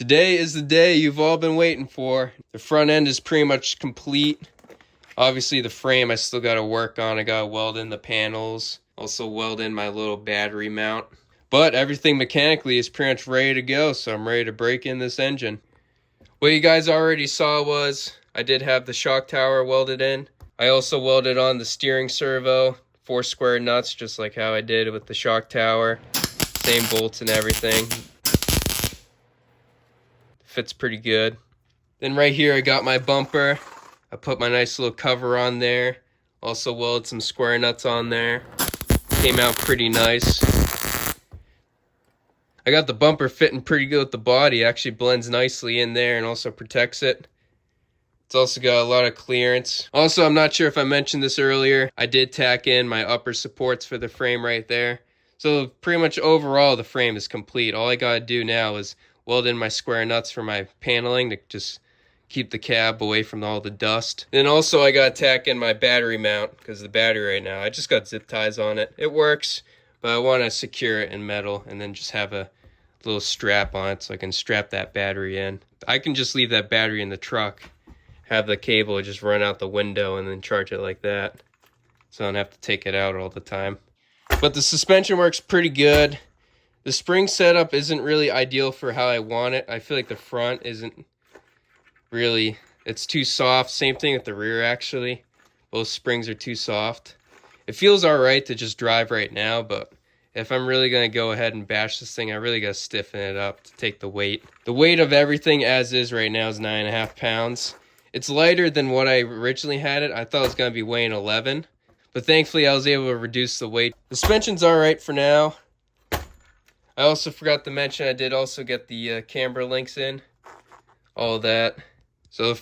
Today is the day you've all been waiting for. The front end is pretty much complete. Obviously the frame I still got to work on. I got to weld in the panels. Also weld in my little battery mount. But everything mechanically is pretty much ready to go, so I'm ready to break in this engine. What you guys already saw was I did have the shock tower welded in. I also welded on the steering servo, 4 square nuts, just like how I did with the shock tower. Same bolts and everything. Fits pretty good. Then right here I got my bumper. I put my nice little cover on there. Also welded some square nuts on there. Came out pretty nice. I got the bumper fitting pretty good with the body. It actually blends nicely in there and also protects it. It's also got a lot of clearance. Also, I'm not sure if I mentioned this earlier. I did tack in my upper supports for the frame right there. So pretty much overall the frame is complete. All I gotta do now is weld in my square nuts for my paneling to just keep the cab away from all the dust. Then also I gotta tack in my battery mount because the battery right now, I just got zip ties on it. It works, but I want to secure it in metal and then just have a little strap on it so I can strap that battery in. I can just leave that battery in the truck, have the cable just run out the window and then charge it like that, so I don't have to take it out all the time. But the suspension works pretty good. The spring setup isn't really ideal for how I want it. I feel like the front isn't really, it's too soft. Same thing with the rear actually. Both springs are too soft. It feels alright to just drive right now, but if I'm really going to go ahead and bash this thing, I really got to stiffen it up to take the weight. The weight of everything as is right now is 9.5 pounds. It's lighter than what I originally had it. I thought it was going to be weighing 11. But thankfully I was able to reduce the weight. The suspension's alright for now. I also forgot to mention I did also get the camber links in. All of that. So the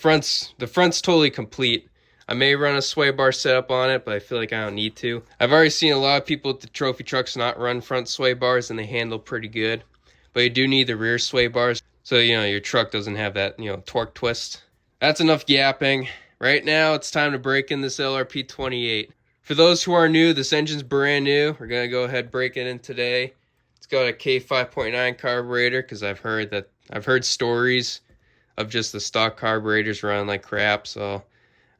front's totally complete. I may run a sway bar setup on it, but I feel like I don't need to. I've already seen a lot of people with the trophy trucks not run front sway bars and they handle pretty good. But you do need the rear sway bars so your truck doesn't have that torque twist. That's enough yapping. Right now it's time to break in this LRP 28. For those who are new, this engine's brand new. We're going to go ahead and break it in today. It's got a K5.9 carburetor because I've heard stories of just the stock carburetors running like crap, so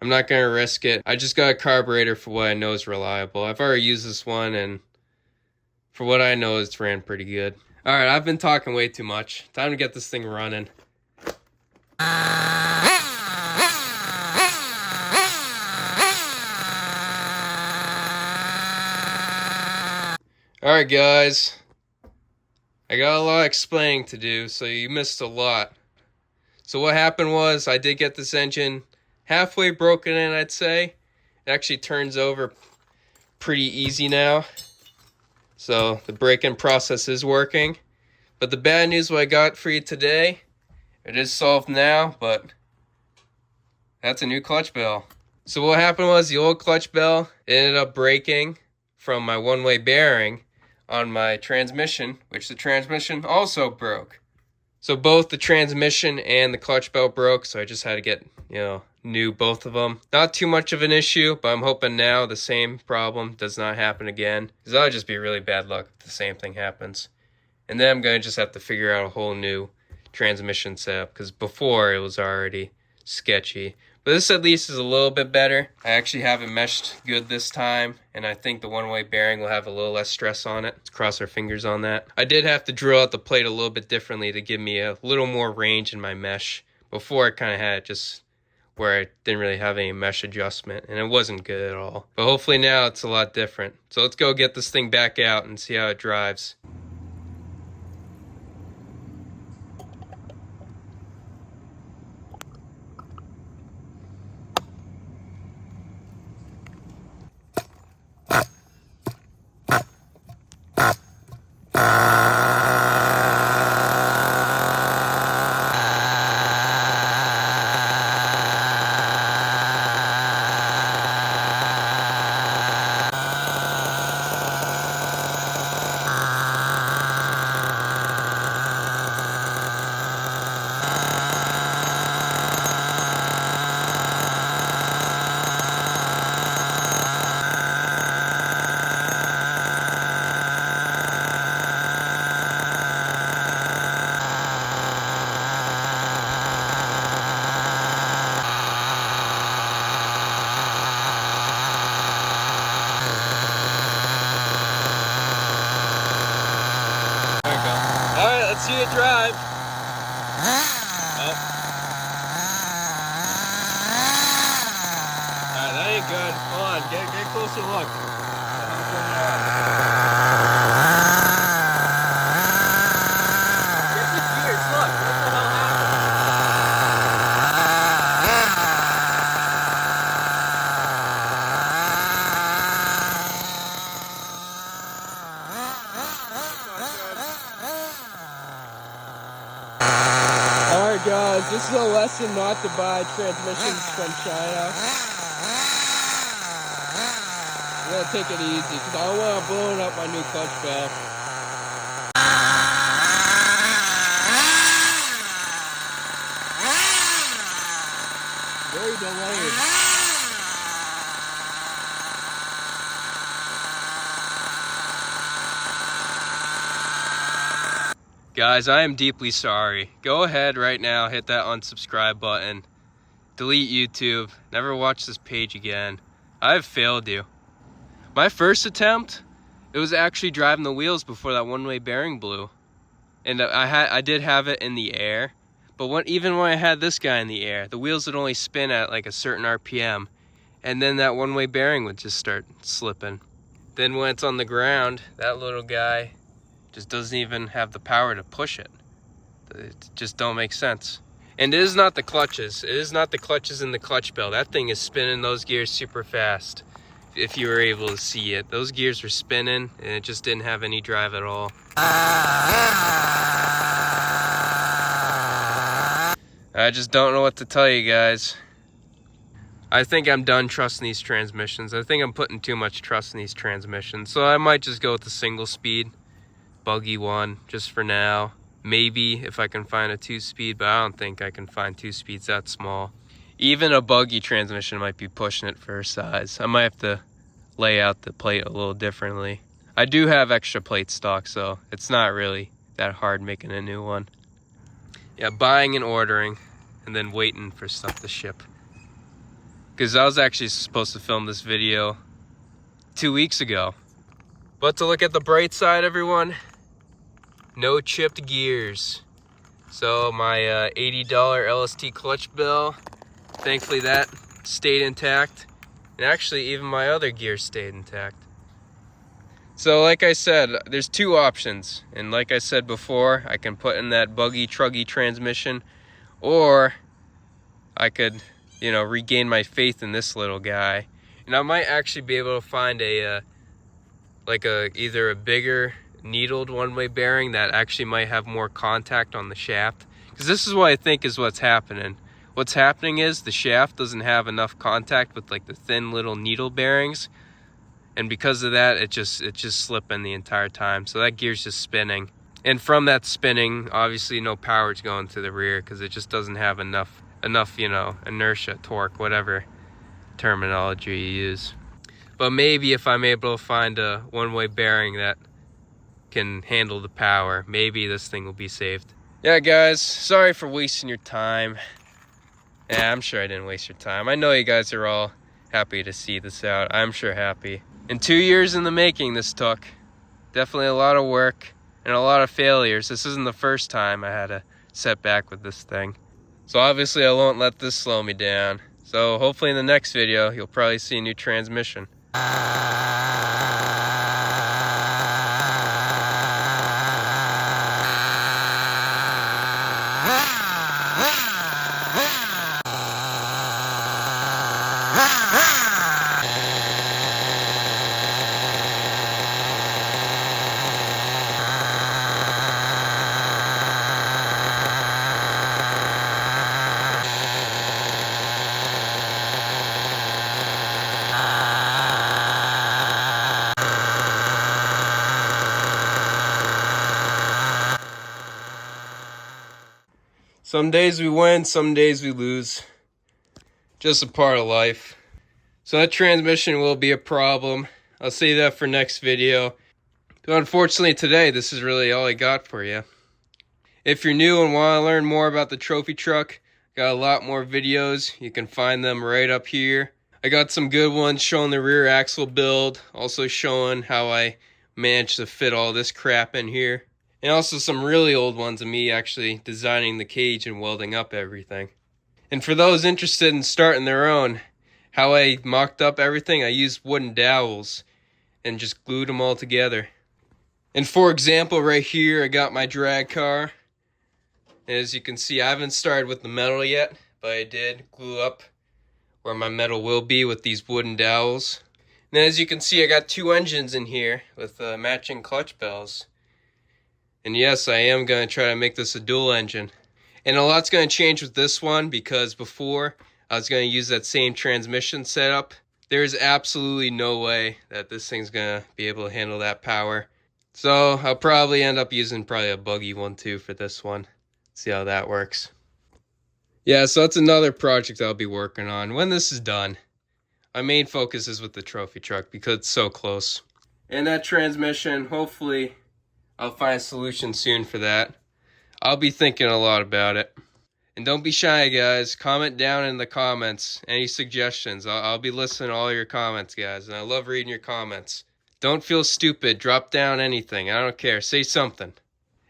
I'm not going to risk it. I just got a carburetor for what I know is reliable. I've already used this one, and for what I know, it's ran pretty good. Alright, I've been talking way too much. Time to get this thing running. Alright guys, I got a lot of explaining to do, so you missed a lot. So what happened was I did get this engine halfway broken in, I'd say. It actually turns over pretty easy now. So the break-in process is working. But the bad news what I got for you today, it is solved now, but that's a new clutch bell. So what happened was the old clutch bell ended up breaking from my one-way bearing on my transmission, which the transmission also broke. So both the transmission and the clutch bell broke, so I just had to get, new both of them. Not too much of an issue, but I'm hoping now the same problem does not happen again, because that would just be really bad luck if the same thing happens. And then I'm going to just have to figure out a whole new transmission setup, because before it was already sketchy. But this at least is a little bit better. I actually have it meshed good this time, and I think the one-way bearing will have a little less stress on it. Let's cross our fingers on that. I did have to drill out the plate a little bit differently to give me a little more range in my mesh. Before I kind of had it just where I didn't really have any mesh adjustment, and it wasn't good at all. But hopefully now it's a lot different. So let's go get this thing back out and see how it drives. you drive. Alright, that ain't good. Hold on, get a closer look. Get the gears, look. What the hell Alright guys, this is a lesson not to buy transmissions from China. I'm gonna take it easy because I don't want to blow up my new clutch valve. Very delayed. Guys, I am deeply sorry. Go ahead right now, hit that unsubscribe button. Delete YouTube. Never watch this page again. I have failed you. My first attempt, it was actually driving the wheels before that one-way bearing blew. And I did have it in the air. But even when I had this guy in the air, the wheels would only spin at like a certain RPM. And then that one-way bearing would just start slipping. Then when it's on the ground, that little guy just doesn't even have the power to push it. It just don't make sense. And it is not the clutches. It is not the clutches in the clutch bell. That thing is spinning those gears super fast. If you were able to see it. Those gears were spinning and it just didn't have any drive at all. I just don't know what to tell you guys. I think I'm done trusting these transmissions. I think I'm putting too much trust in these transmissions. So I might just go with the single speed buggy one just for now. Maybe if I can find a 2-speed, but I don't think I can find 2 speeds that small. Even a buggy transmission might be pushing it for size. I might have to lay out the plate a little differently. I do have extra plate stock, so it's not really that hard making a new one. Yeah, buying and ordering and then waiting for stuff to ship. Because I was actually supposed to film this video 2 weeks ago. But to look at the bright side, everyone, no chipped gears. So my $80 LST clutch bell, thankfully that stayed intact. And actually even my other gears stayed intact. So like I said, there's 2 options. And like I said before, I can put in that buggy truggy transmission, or I could, regain my faith in this little guy. And I might actually be able to find either a bigger needled one-way bearing that actually might have more contact on the shaft. Because this is what I think is what's happening. What's happening is the shaft doesn't have enough contact with like the thin little needle bearings. And because of that, it's just slipping the entire time. So that gear's just spinning. And from that spinning, obviously no power's going to the rear because it just doesn't have enough, inertia, torque, whatever terminology you use. But maybe if I'm able to find a one-way bearing that can handle the power, maybe this thing will be saved. Yeah, guys, sorry for wasting your time. Yeah, I'm sure I didn't waste your time. I know you guys are all happy to see this out. I'm sure happy. And 2 years in the making this took. Definitely a lot of work and a lot of failures. This isn't the first time I had a setback with this thing. So obviously I won't let this slow me down. So hopefully in the next video, you'll probably see a new transmission. Some days we win, some days we lose. Just a part of life. So that transmission will be a problem. I'll save that for next video. But unfortunately today, this is really all I got for you. If you're new and want to learn more about the trophy truck, got a lot more videos. You can find them right up here. I got some good ones showing the rear axle build, also showing how I managed to fit all this crap in here. And also some really old ones of me actually designing the cage and welding up everything. And for those interested in starting their own, how I mocked up everything, I used wooden dowels and just glued them all together. And for example, right here I got my drag car. And as you can see, I haven't started with the metal yet, but I did glue up where my metal will be with these wooden dowels. And as you can see, I got 2 engines in here with matching clutch bells. And yes, I am going to try to make this a dual engine. And a lot's going to change with this one, because before I was going to use that same transmission setup. There's absolutely no way that this thing's going to be able to handle that power. So I'll probably end up using a buggy one too for this one. See how that works. Yeah, so that's another project I'll be working on when this is done. My main focus is with the trophy truck because it's so close. And that transmission, hopefully I'll find a solution soon for that. I'll be thinking a lot about it. And don't be shy, guys. Comment down in the comments any suggestions. I'll be listening to all your comments, guys, and I love reading your comments. Don't feel stupid. Drop down anything. I don't care. Say something.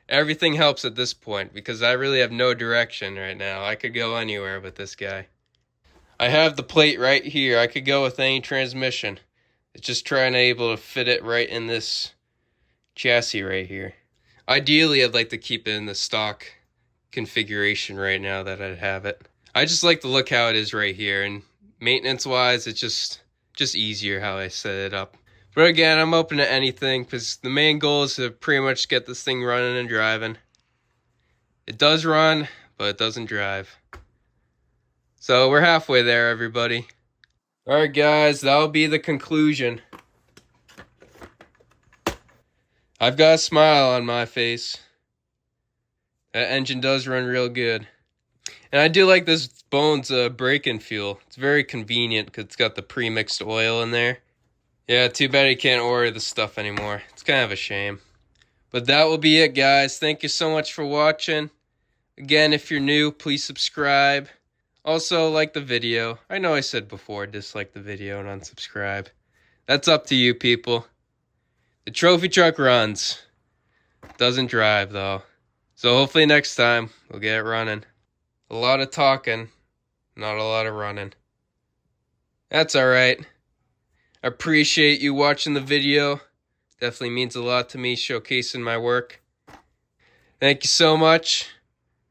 Everything helps at this point because I really have no direction right now. I could go anywhere with this guy. I have the plate right here. I could go with any transmission. It's just trying to able to fit it right in this chassis right here. Ideally, I'd like to keep it in the stock configuration right now that I'd have it. I just like to look how it is right here, and maintenance wise it's just easier how I set it up. But again, I'm open to anything because the main goal is to pretty much get this thing running and driving. It does run, but it doesn't drive. So we're halfway there, everybody. Alright guys, that'll be the conclusion. I've got a smile on my face. That engine does run real good. And I do like this Bones brake-in fuel. It's very convenient because it's got the pre-mixed oil in there. Yeah, too bad you can't order this stuff anymore. It's kind of a shame. But that will be it, guys. Thank you so much for watching. Again, if you're new, please subscribe. Also, like the video. I know I said before, dislike the video and unsubscribe. That's up to you, people. The trophy truck runs. Doesn't drive, though. So hopefully next time, we'll get it running. A lot of talking, not a lot of running. That's alright. I appreciate you watching the video. Definitely means a lot to me, showcasing my work. Thank you so much,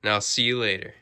and I'll see you later.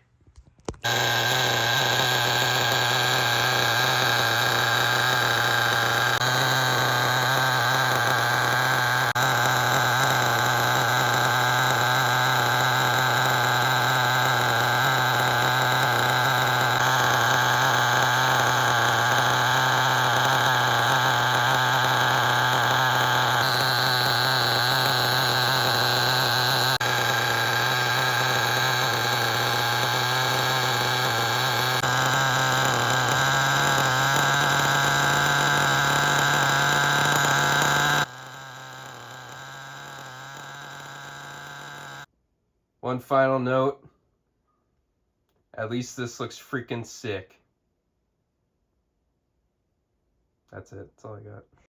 One final note. At least this looks freaking sick. That's it. That's all I got.